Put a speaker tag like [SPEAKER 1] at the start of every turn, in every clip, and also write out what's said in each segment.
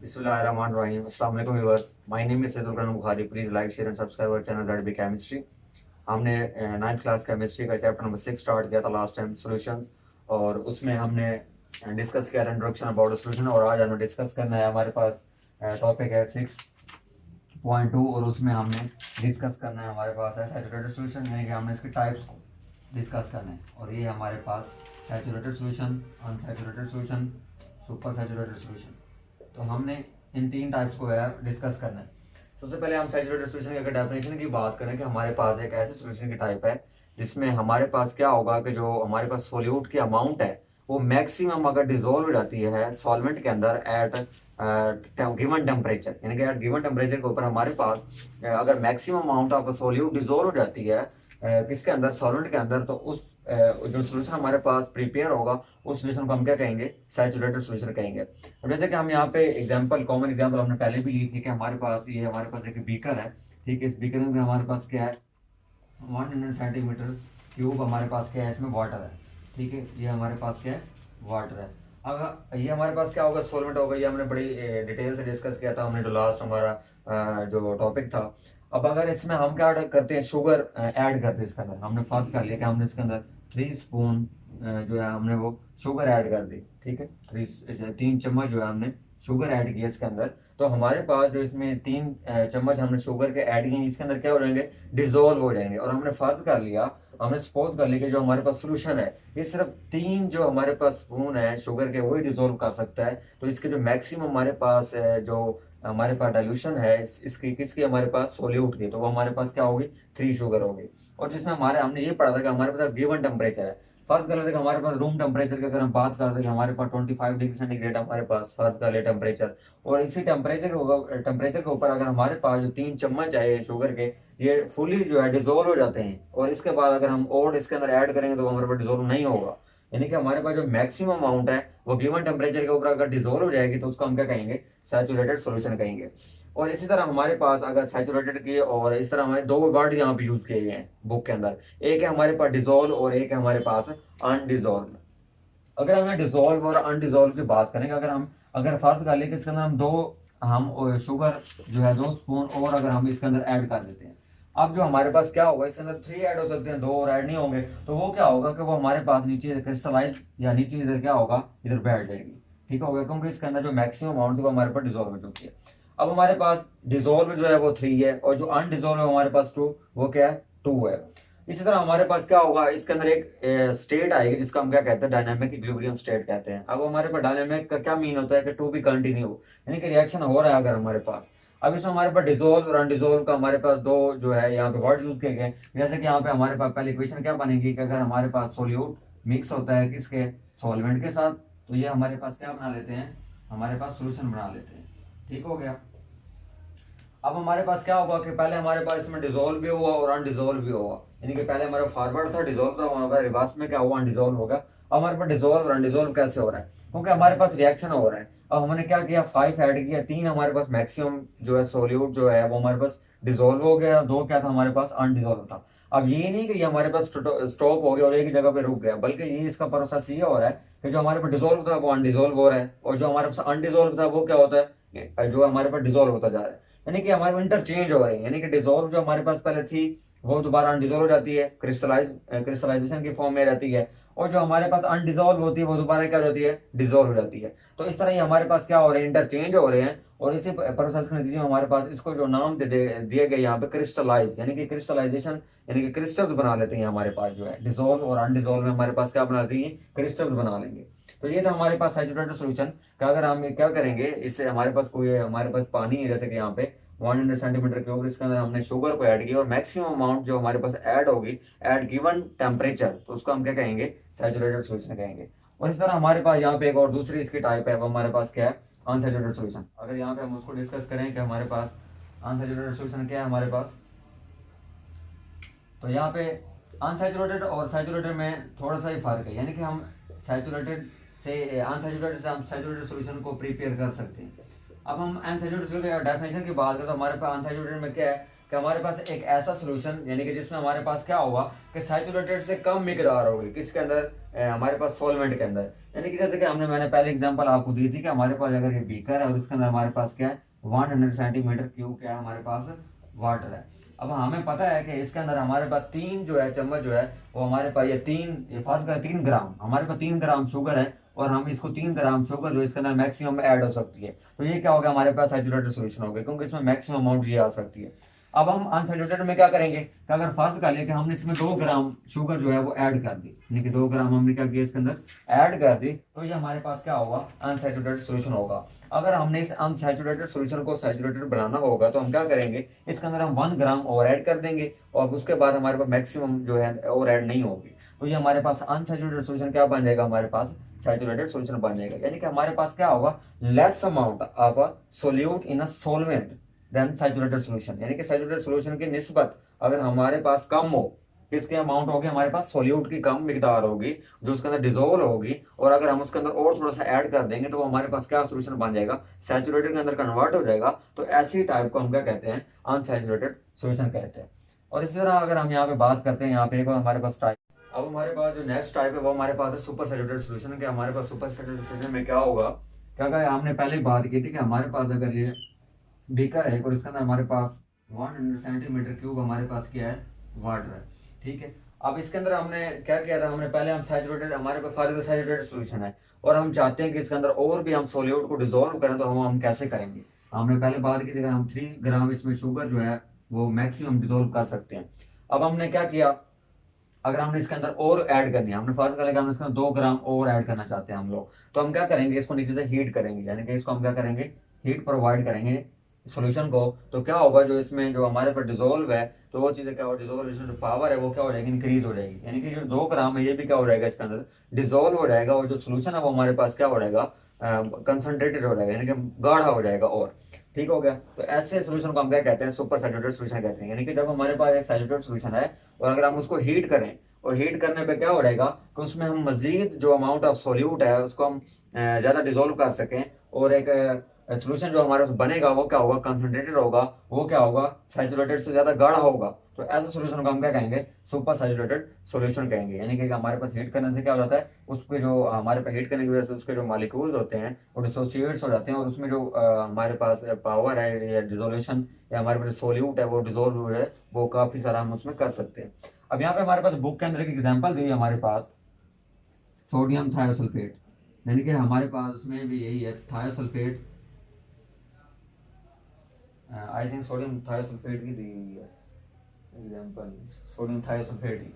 [SPEAKER 1] बिस्मिल्लाहिर्रहमानिर्रहीम। अस्सलाम वालेकुम viewers, my name is Syedul Karam Bukhari. Please like share and subscribe our channel that be chemistry. हमने 9th class chemistry का chapter number 6 start किया था लास्ट टाइम, सॉल्यूशंस, और उसमें हमने डिस्कस किया था इंट्रोडक्शन अबाउट सॉल्यूशन। और आज हमें डिस्कस करना है, हमारे पास टॉपिक है 6.2 और उसमें हमने डिस्कस करना है, हमारे पास है सैचुरेटेड सॉल्यूशन, यानी कि हमने इसके टाइप्स को डिस्कस करना है। और ये हमारे पास saturated solution, unsaturated solution, super saturated solution. तो हमने इन तीन टाइप्स को डिस्कस करना है। सबसे पहले हम सैचुरेटेड सॉल्यूशन की अगर डेफिनेशन की बात करें कि हमारे पास एक ऐसे सॉल्यूशन की टाइप है जिसमें हमारे पास क्या होगा कि जो हमारे पास सोल्यूट की अमाउंट है वो मैक्सिमम अगर डिजोल्व हो जाती है सॉल्वेंट के अंदर एट गिवन टेम्परेचर, यानी कि एट गिवन टेम्परेचर के ऊपर हमारे पास अगर maximum amount of solute dissolve हो जाती है किसके अंदर, सॉल्वेंट के अंदर, तो उस जो सोल्यूशन हमारे पास प्रिपेयर होगा उस सोल्यूशन को हम क्या कहेंगे, सैचुरेटेड सोल्यूशन कहेंगे। अब जैसे कि हम यहाँ पे एग्जांपल, कॉमन एग्जांपल हमने पहले भी ली थी कि हमारे पास एक बीकर है। ठीक है, इस बीकर में हमारे पास क्या है, 100 सेंटीमीटर क्यूब हमारे पास क्या है, इसमें वाटर है। ठीक है, ये हमारे पास क्या है, वाटर है। अगर ये हमारे पास क्या होगा, सोलवेंट होगा। ये हमने बड़ी डिटेल से डिस्कस किया था, हमने जो लास्ट हमारा जो टॉपिक था। अब अगर इसमें हम क्या करते हैं, शुगर ऐड करते हैं इसके अंदर। हमने फर्ज कर लिया कि हमने इसके अंदर 3 स्पून जो है हमने वो शुगर ऐड कर दी। ठीक है, 3 चम्मच जो है हमने शुगर ऐड किया इसके अंदर। तो हमारे पास जो इसमें 3 चम्मच हमने शुगर के ऐड किए, इसके अंदर क्या हो जाएंगे, डिजोल्व हो जाएंगे। और हमने फर्ज कर लिया, हमने सपोज कर लिया कि जो हमारे पास सोल्यूशन है ये सिर्फ 3 जो हमारे पास स्पून है शुगर के वही डिजोल्व कर सकता है। तो इसके जो मैक्सिमम हमारे पास जो हमारे पास डाइल्यूशन है इसकी किसकी, हमारे पास सोल्यूट की, तो वो हमारे पास क्या होगी, 3 शुगर होगी। और जिसमें हमने ये पढ़ा था कि हमारे पास गिवन टेम्परेचर है। फर्स्ट कर लेते हैं हमारे पास रूम टेम्परेचर की अगर हम बात करते हैं कि हमारे पास 25 डिग्री सेंटीग्रेड हमारे पास फर्स्ट कर ले टेम्परेचर। और इसी टेम्परेचर के ऊपर अगर हमारे पास जो 3 चम्मच है शुगर के, ये फुली जो है डिजोल्व हो जाते हैं। और इसके बाद अगर हम और इसके अंदर ऐड करेंगे तो हमारे पास डिजोल्व नहीं होगा। यानी कि हमारे पास जो मैक्सिमम अमाउंट है वो गिवन टेम्परेचर के ऊपर अगर डिजोल्व हो जाएगी तो उसको हम क्या कहेंगे, सैचुरेटेड सॉल्यूशन कहेंगे। और इसी तरह हमारे पास अगर सैचुरेटेड की, और इस तरह हमारे 2 वर्ड यहाँ पे यूज किए गए हैं बुक के अंदर। एक है हमारे पास डिजोल्व और एक है हमारे पास अनडिजोल्व। अगर हमें डिजोल्व और अनडिजोल्व की बात करेंगे, अगर फर्ज कर ले कि इसके अंदर हम शुगर जो है 2 स्पून और अगर हम इसके अंदर ऐड कर देते हैं। अब जो हमारे पास क्या होगा, इसके अंदर 3 ऐड हो सकते हैं, 2 और ऐड नहीं होंगे। तो वो क्या होगा कि वो हमारे पास नीचे क्रिस्टलाइज या नीचे इधर क्या होगा, इधर बैठ जाएगी। ठीक होगा, क्योंकि इसके अंदर जो मैक्सिमम अमाउंट है वो हमारे पास डिजोल्व हो चुकी है। अब हमारे पास डिजोल्व जो है वो 3 है और जो अनडिजोल्व है हमारे पास 2, वो क्या है, 2 है। इसी तरह हमारे पास क्या होगा, इसके अंदर एक स्टेट आएगी जिसका हम क्या कहते हैं, डायनामिक इक्विलिब्रियम स्टेट कहते हैं। अब हमारे पास डायनामिक का क्या मीन होता है कि टू बी कंटिन्यू, यानी कि रिएक्शन हो रहा है अगर हमारे पास। अब इसमें हमारे पास डिजोल्व और अनडिजोल्व का हमारे पास 2 जो है यहाँ पे वर्ड यूज किए गए। जैसे कि यहाँ पे हमारे पास पहली इक्वेशन क्या बनेगी कि अगर हमारे पास सोल्यूट मिक्स होता है किसके, सॉल्वेंट के साथ, तो ये हमारे पास क्या बना लेते हैं, हमारे पास सोल्यूशन बना लेते हैं। ठीक हो गया। अब हमारे पास क्या होगा कि पहले हमारे पास इसमें डिजोल्व भी हुआ और अनडिजोल्व भी हुआ। यानी कि पहले हमारा फॉरवर्ड था, डिजोल्व था, हमारा रिवर्स में क्या हुआ, अनडिजोल्व होगा। अब हमारे पास डिजोल्व और अनडिजोल्व कैसे हो रहा है, क्योंकि हमारे पास रिएक्शन हो रहा है। अब हमने क्या किया, 5 ऐड किया, 3 हमारे पास मैक्सिमम जो है सोल्यूट जो है वो हमारे पास डिजोल्व हो गया, 2 क्या था हमारे पास, अनडिजोल्व था। अब ये नहीं कि ये हमारे पास स्टॉप हो गया और एक ही जगह पे रुक गया, बल्कि ये इसका प्रोसेस ये हो रहा है कि जो हमारे पास डिजोल्व था वो अनडिजोल्व हो रहा है, और जो हमारे पास अनडिजोल्व था वो क्या होता है, जो हमारे पास डिजोल्व होता जा रहा है। यानी कि हमारे पास इंटरचेंज हो रहे हैं। यानी कि डिजोल्व जो हमारे पास पहले थी वो दोबारा अनडिजोल्व हो जाती है, क्रिस्टलाइजेशन की फॉर्म में रहती है। और जो हमारे पास अनडिजोल्व होती है वो दोबारा क्या होती है, डिजोल्व हो जाती है। तो इस तरह ही हमारे पास क्या हो रहे हैं, इंटरचेंज हो रहे हैं। और इसी प्रोसेस के नतीजे में हमारे पास इसको जो नाम दिए गए यहाँ पे क्रिस्टलाइज, यानी कि क्रिस्टलाइजेशन, यानी कि क्रिस्टल्स बना लेते हैं हमारे पास जो है, डिजोल्व और अनडिजोल्व में हमारे पास क्या बना देंगे, क्रिस्टल्स बना लेंगे। तो ये था हमारे पास सैचुरेटेड सॉल्यूशन का। अगर हम क्या करेंगे, इससे हमारे पास कोई हमारे पास पानी है, जैसे कि यहाँ पे 100 सेंटीमीटर क्यूब, इसके अंदर हमने शुगर को ऐड किया और मैक्सिमम अमाउंट जो हमारे पास ऐड होगी एट गिवन टेम्परेचर, तो उसको हम क्या कहेंगे, सैचुरेटेड सॉल्यूशन कहेंगे। और इस तरह हमारे पास यहाँ पे एक और दूसरी इसकी टाइप है, वो हमारे पास क्या है, अनसैचुरेटेड सॉल्यूशन। अगर यहाँ पे हम उसको डिस्कस करें कि हमारे पास अनसैचुरेटेड सॉल्यूशन क्या है हमारे पास, तो यहाँ पे अनसैचुरेटेड और सैचुरेटेड में थोड़ा सा ही फर्क है। यानी कि हम सैचुरेटेड से अनसैचुरेटेड से हम सैचुरेटेड सॉल्यूशन को प्रिपेयर कर सकते हैं। अब हम अनसैचुरेटेड सॉल्यूशन डेफिनेशन की बात करें तो हमारे पास अनसैचुरेटेड में क्या है कि हमारे पास एक ऐसा सोल्यूशन यानी कि जिसमें हमारे पास क्या होगा कि सैचुरेटेड से कम मिकदार होगी किसके अंदर, हमारे पास सॉल्वेंट के अंदर। यानी कि जैसे कि मैंने पहले एग्जांपल आपको दी थी कि हमारे पास अगर ये बीकर है और उसके अंदर हमारे पास क्या है 100 सेंटीमीटर क्यूब क्या है हमारे पास वाटर है। अब हमें पता है कि इसके अंदर हमारे पास 3 जो है चम्मच जो है वो हमारे पास ये फर्ज कर 3 ग्राम हमारे पास 3 ग्राम शुगर है और हम इसको 3 ग्राम शुगर जो इसके अंदर मैक्सिमम ऐड हो सकती है, तो ये क्या होगा हमारे पास सैचुरेटेड सॉल्यूशन हो गया क्योंकि इसमें मैक्सिमम अमाउंट ये आ सकती है। अब हम अनसैचुरेटेड में क्या करेंगे कि अगर फर्ज कर लिया कि हमने इसमें 2 ग्राम शुगर जो है वो ऐड कर दी, यानी कि 2 ग्राम हमने क्या किया इसके अंदर ऐड कर दी, तो ये हमारे पास क्या होगा अनसैचुरेटेड सॉल्यूशन होगा। अगर हमने इस अनसैचुरेटेड सॉल्यूशन को सैचुरेटेड बनाना होगा तो हम क्या करेंगे, इसके अंदर हम 1 ग्राम और ऐड कर देंगे और उसके बाद हमारे पास मैक्सिमम जो है और ऐड नहीं होगी, तो ये हमारे पास अनसैचुरेटेड सॉल्यूशन क्या बन जाएगा, हमारे पास सैचुरेटेड सॉल्यूशन बन जाएगा। यानी कि हमारे पास क्या होगा less amount of a solute in a solvent then saturated solution. यानी कि सैचुरेटेड सॉल्यूशन की निस्बत अगर हमारे पास कम हो, किसके अमाउंट होगी, हमारे पास सोल्यूट की कम मिकदार होगी जो उसके अंदर डिजोल्व होगी, और अगर हम उसके अंदर और थोड़ा सा ऐड कर देंगे तो हमारे पास क्या सोल्यूशन बन जाएगा, सैचुरेटेड के अंदर कन्वर्ट हो जाएगा। तो ऐसी टाइप को हम क्या कहते हैं, अनसैचुरेटेड सॉल्यूशन कहते हैं। और इसी तरह अगर हम यहाँ पे बात करते हैं, यहाँ पे एक और हमारे पास टाइप, अब हमारे पास जो नेक्स्ट टाइप है वो हमारे पास है सुपर सैचुरेटेड सॉल्यूशन। कि हमारे पास सुपर सैचुरेटेड सॉल्यूशन में क्या होगा, क्या कहा हमने पहले बात की थी कि हमारे पास अगर ये बीकर है और इसके अंदर हमारे पास 100 सेंटीमीटर क्यूब हमारे पास क्या है, वाटर है, ठीक है। अब इसके अंदर हमने क्या किया था, हमने पहले हम सैचुरेटेड, हमारे पास फर्दर सैचुरेटेड सॉल्यूशन है और हम चाहते हैं कि इसके अंदर और भी हम सोल्यूट को डिसॉल्व करें, तो हम कैसे करेंगे। हमने पहले बात की थी कि हम 3 ग्राम इसमें शुगर जो है वो मैक्सिमम डिसॉल्व कर सकते हैं। अब हमने क्या किया, अगर हमने इसके अंदर और ऐड करनी है, हमने फर्ज करेंगे हम इसके अंदर 2 ग्राम और ऐड करना चाहते हैं हम लोग, तो हम क्या करेंगे, इसको नीचे से हीट करेंगे, यानी कि इसको हम क्या करेंगे, हीट प्रोवाइड करेंगे सॉल्यूशन को। तो क्या होगा, जो इसमें जो हमारे पर डिजोल्व है, तो वो चीजें क्या हो, डिजोल्व जो पावर है वो क्या हो जाएगी, इंक्रीज हो जाएगी। यानी कि जो 2 ग्राम है ये भी क्या हो जाएगा, इसके अंदर डिजोल्व हो जाएगा और जो सोल्यूशन है वो हमारे पास क्या हो जाएगा, कंसंट्रेटेड हो जाएगा, यानी कि गाढ़ा हो जाएगा और ठीक हो गया। तो ऐसे सोल्यूशन को हम क्या कहते हैं, सुपर सैचुरेटेड सोल्यूशन कहते हैं। यानी कि जब हमारे पास एक सैचुरेटेड सोल्यूशन है और अगर हम उसको हीट करें, और हीट करने पे क्या हो जाएगा कि उसमें हम मजीद जो अमाउंट ऑफ सोल्यूट है उसको हम ज्यादा डिजोल्व कर सकें, और एक सोल्यूशन जो हमारे पास बनेगा वो क्या होगा, कंसंट्रेटेड होगा, वो क्या होगा, सैचुरेटेड से ज्यादा गाढ़ा होगा। तो ऐसे सोल्यूशन को हम क्या कहेंगे, सुपर सैचुरेटेड सोल्यूशन कहेंगे। यानी कि हमारे पास हीट करने से क्या हो जाता है, उसके जो हमारे पास हीट करने की वजह से उसके जो मॉलिक्यूल्स होते हैं वो डिसोसिएट्स हो जाते हैं, और उसमें जो हमारे पास पावर है या डिसोल्यूशन या हमारे पास सोल्यूट है वो डिसोल्व हो है, वो काफी सारा हम उसमें कर सकते हैं। अब यहाँ पे हमारे पास बुक के अंदर एक एग्जांपल दी है हमारे पास, सोडियम थायोसल्फेट, यानी कि हमारे पास उसमें भी यही है thiosulphate, I think sodium thiosulphate की दी हुई है एग्जांपल, सोडियम थायोसल्फेट ही।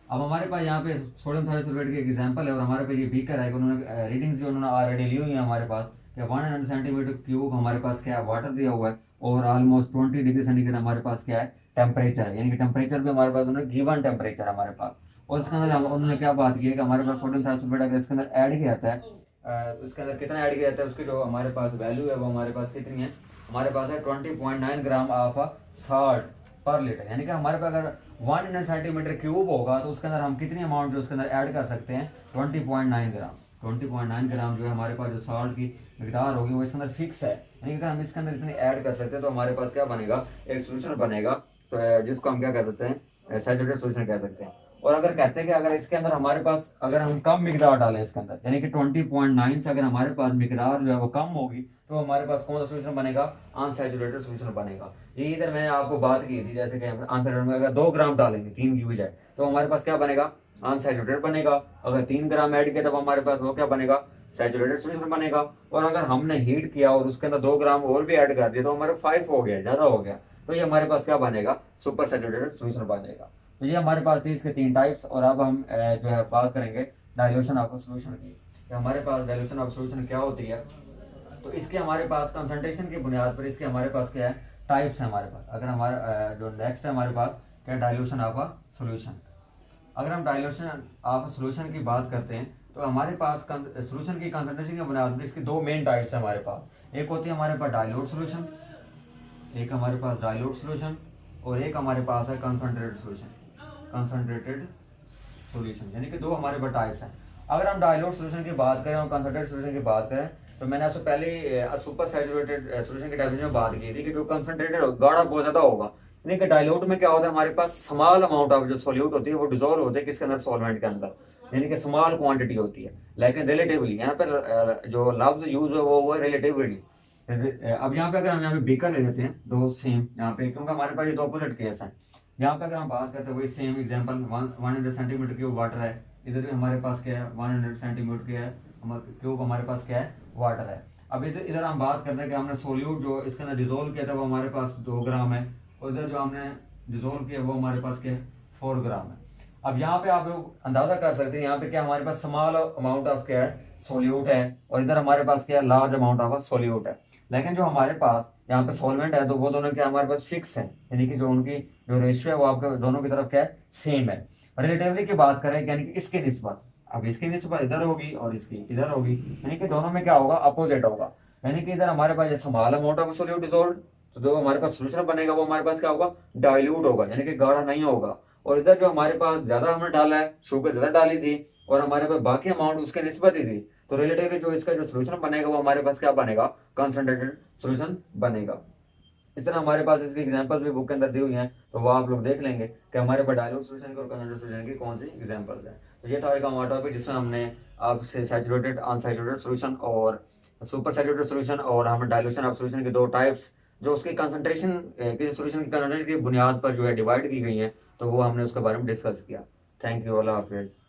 [SPEAKER 1] अब हमारे पास यहाँ पे सोडियम थायोसल्फेट की एग्जांपल है और हमारे पास ये बीकर है, उन्होंने रीडिंग्स जो उन्होंने ऑलरेडी ली हुई है हमारे पास, कि 100 सेंटीमीटर क्यूब हमारे पास क्या है, वाटर दिया हुआ है, और ऑलमोस्ट 20 डिग्री सेंटीग्रेड हमारे पास क्या है, टेम्परेचर है। यानी कि टेम्परेचर भी हमारे पास उन्होंने गिवन टेम्परेचर हमारे पास, और इसके अंदर उन्होंने क्या बात की है कि हमारे पास सोडियम थायोसल्फेट अगर इसके अंदर ऐड किया जाता है, उसके अंदर कितना ऐड किया जाता है, उसकी जो हमारे पास वैल्यू है वो हमारे पास कितनी है, हमारे पास है 20.9 ग्राम ऑफ साल्ट पर लीटर। यानी कि हमारे पास अगर 100 सेंटीमीटर क्यूब होगा तो उसके अंदर हम कितनी अमाउंट जो उसके अंदर ऐड कर सकते हैं, 20.9 ग्राम। 20.9 ग्राम जो है हमारे पास जो साल्ट की मिकदार होगी वो इसके अंदर फिक्स है। यानी कि अगर हम इसके अंदर इतनी ऐड कर सकते हैं तो हमारे पास क्या बनेगा, एक सोल्यूशन बनेगा, तो जिसको हम क्या कर सकते हैं, सैचुरेटेड सोल्यूशन कह सकते हैं। और अगर कहते हैं कि अगर इसके अंदर हमारे पास अगर हम कम मिकदार डालें इसके अंदर, यानी कि 20.9 से अगर हमारे पास मिकदार जो है वो कम होगी, तो हमारे पास कौन सा सोल्यूशन बनेगा, अनसैचुरेटेड सोल्यूशन बनेगा। ये इधर मैंने आपको बात की थी, जैसे कि अनसैचुरेटेड में अगर 2 ग्राम डालेंगे 3 की बजाय, तो हमारे पास क्या बनेगा, अनसैचुरेटेड बनेगा। अगर 3 ग्राम ऐड किया तो हमारे पास वो क्या बनेगा, सैचुरेटेड सोल्यूशन बनेगा। और अगर हमने हीट किया और उसके अंदर 2 ग्राम और भी ऐड कर दिया तो हमारे 5 हो गया, ज्यादा हो गया, तो ये हमारे पास क्या बनेगा, सुपर सैचुरेटेड सोल्यूशन बनेगा। तो ये हमारे पास थी इसके 3 टाइप्स। और अब हम जो है बात करेंगे डाइल्यूशन ऑफ सोल्यूशन की, कि हमारे पास डाइल्यूशन ऑफ सोल्यूशन क्या होती है। तो इसके हमारे पास कंसंट्रेशन की बुनियाद पर इसके हमारे पास क्या है, टाइप्स है हमारे पास। अगर हमारा जो नेक्स्ट है हमारे पास क्या, डाइल्यूशन ऑफ अ सोल्यूशन। अगर हम डाइल्यूशन ऑफ सोल्यूशन की बात करते हैं तो हमारे पास सोल्यूशन की कंसंट्रेशन की बुनियाद पर इसकी 2 मेन टाइप्स है हमारे पास। एक होती है हमारे पास डाइल्यूट सोल्यूशन, एक हमारे पास डाइल्यूट सोल्यूशन, और एक हमारे पास है कंसंट्रेटेड सोल्यूशन, कंसंट्रेटेड सोल्यूशन। यानी कि 2 हमारे पास टाइप्स हैं। अगर हम डाइल्यूट सोल्यूशन की बात करें और कंसंट्रेटेड सोल्यूशन की बात करें, तो मैंने आपसे पहले सुपर सैचुरेटेड सोल्यूशन की डेफिनेशन में बात की थी कि जो कंसंट्रेटेड गाढ़ा बहुत ज्यादा होगा, यानी कि डाइल्यूट में क्या होता है, हमारे पास स्मॉल अमाउंट ऑफ जो सोल्यूट होती है वो डिजोल्व होते हैं किसके अंदर, सॉल्वेंट के अंदर, यानी कि स्मॉल क्वांटिटी होती है। लेकिन रिलेटिवली यहाँ पर जो लफ्ज यूज है वो है रिलेटिवली। अब यहाँ पे अगर हम यहाँ पे बीकर ले लेते हैं दो सेम यहाँ पे, क्योंकि हमारे पास ये दो अपोजिट केस है। यहाँ पे अगर हम बात करते हैं वही same example 100 centimetre cube water है, इधर भी हमारे पास क्या है 100 सेंटीमीटर क्या है क्यूब हमारे पास क्या है वाटर है। अब इधर इधर हम बात करते हैं कि हमने सोल्यूट जो इसके अंदर डिजोल्व किया था वो हमारे पास 2 ग्राम है, और इधर जो हमने डिजोल्व किया वो हमारे पास क्या है 4 ग्राम है। अब यहाँ पे आप लोग अंदाजा कर सकते हैं यहाँ पे क्या हमारे पास स्मॉल अमाउंट ऑफ क्या है सोल्यूट है, और इधर हमारे पास क्या है लार्ज अमाउंट ऑफ सोल्यूट है। लेकिन जो हमारे पास यहाँ पे सॉल्वेंट है तो वो दोनों क्या हमारे पास फिक्स है, यानी कि जो उनकी जो रेशियो है वो आपके दोनों की तरफ क्या है सेम है। रिलेटिवली की बात करें यानी कि इसकी निस्बत, अब इसकी निस्बत इधर होगी और इसकी इधर होगी, यानी कि दोनों में क्या होगा अपोजिट होगा। यानी कि इधर हमारे पास small amount of solute dissolve, तो जो हमारे पास सोल्यूशन बनेगा वो हमारे पास क्या होगा डाइल्यूट होगा, यानी कि गाढ़ा नहीं होगा। और इधर जो हमारे पास ज्यादा हमने डाला है, शुगर ज्यादा डाली थी और हमारे पास बाकी अमाउंट उसके निस्बत ही थी, तो रिलेटिवली जो इसका जो सोल्यूशन बनेगा वो हमारे पास क्या बनेगा कंसंट्रेटेड सोल्यूशन बनेगा। इस तरह हमारे पास इसकी एग्जांपल्स भी बुक के अंदर दी हुई हैं, तो वो आप लोग देख लेंगे कि हमारे पास डाइल्यूट सॉल्यूशन की और कंसंट्रेटेड सॉल्यूशन की कौन सी एग्जांपल्स हैं। तो ये था एक हमारा टॉपिक जिसमें हमने आपसे सैचुरेटेड अनसैचुरेटेड सॉल्यूशन और सुपर सैचुरेटेड सॉल्यूशन और हमने डाइल्यूशन ऑफ सॉल्यूशन की दो टाइप्स, जो उसकी कंसंट्रेशन किसी सॉल्यूशन की कंसंट्रेशन की बुनियाद पर जो है डिवाइड की गई है, तो वो हमने उसके बारे में डिस्कस किया। थैंक यू, अल्लाह हाफिज़।